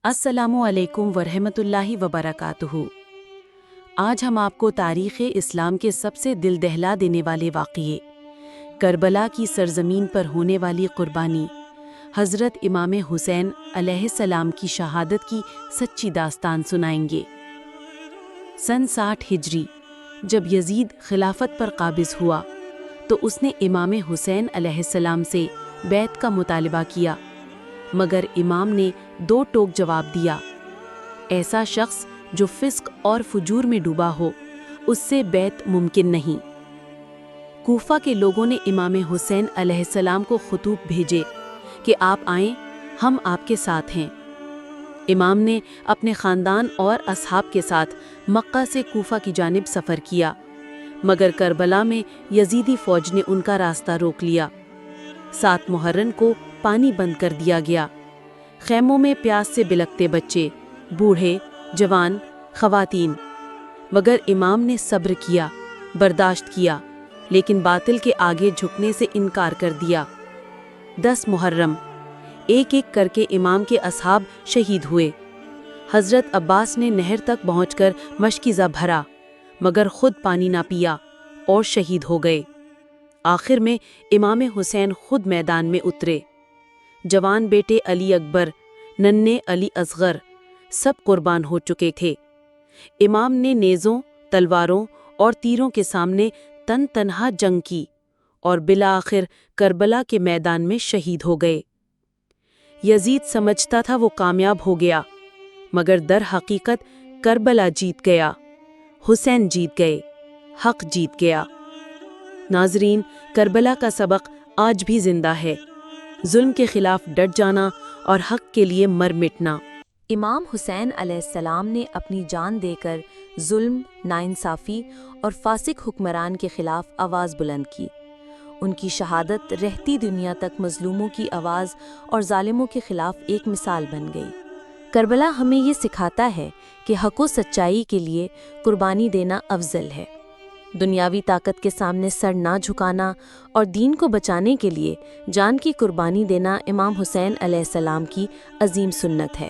السلام علیکم ورحمۃ اللہ وبرکاتہ۔ آج ہم آپ کو تاریخ اسلام کے سب سے دل دہلا دینے والے واقعے، کربلا کی سرزمین پر ہونے والی قربانی، حضرت امام حسین علیہ السلام کی شہادت کی سچی داستان سنائیں گے۔ سن 60 ہجری جب یزید خلافت پر قابض ہوا تو اس نے امام حسین علیہ السلام سے بیعت کا مطالبہ کیا، مگر امام نے 2 ٹوک جواب دیا۔ ایسا شخص جو فسق اور فجور میں ڈوبا ہو، اس سے بیعت ممکن نہیں۔ کوفہ کے لوگوں نے امام حسین علیہ السلام کو خطوط بھیجے کہ آپ آئیں، ہم آپ کے ساتھ ہیں۔ امام نے اپنے خاندان اور اصحاب کے ساتھ مکہ سے کوفہ کی جانب سفر کیا، مگر کربلا میں یزیدی فوج نے ان کا راستہ روک لیا۔ 7 محرم کو پانی بند کر دیا گیا۔ خیموں میں پیاس سے بلکتے بچے، بوڑھے، جوان، خواتین، مگر امام نے صبر کیا، برداشت کیا، لیکن باطل کے آگے جھکنے سے انکار کر دیا۔ 10 محرم ایک ایک کر کے امام کے اصحاب شہید ہوئے۔ حضرت عباس نے نہر تک پہنچ کر مشکیزہ بھرا، مگر خود پانی نہ پیا اور شہید ہو گئے۔ آخر میں امام حسین خود میدان میں اترے۔ جوان بیٹے علی اکبر، ننھے علی اصغر سب قربان ہو چکے تھے۔ امام نے نیزوں، تلواروں اور تیروں کے سامنے تن تنہا جنگ کی اور بالآخر کربلا کے میدان میں شہید ہو گئے۔ یزید سمجھتا تھا وہ کامیاب ہو گیا، مگر در حقیقت کربلا جیت گیا، حسین جیت گئے، حق جیت گیا۔ ناظرین، کربلا کا سبق آج بھی زندہ ہے، ظلم کے خلاف ڈٹ جانا اور حق کے لیے مر مٹنا۔ امام حسین علیہ السلام نے اپنی جان دے کر ظلم، ناانصافی اور فاسق حکمران کے خلاف آواز بلند کی۔ ان کی شہادت رہتی دنیا تک مظلوموں کی آواز اور ظالموں کے خلاف ایک مثال بن گئی۔ کربلا ہمیں یہ سکھاتا ہے کہ حق و سچائی کے لیے قربانی دینا افضل ہے۔ دنیاوی طاقت کے سامنے سر نہ جھکانا اور دین کو بچانے کے لیے جان کی قربانی دینا امام حسین علیہ السلام کی عظیم سنت ہے۔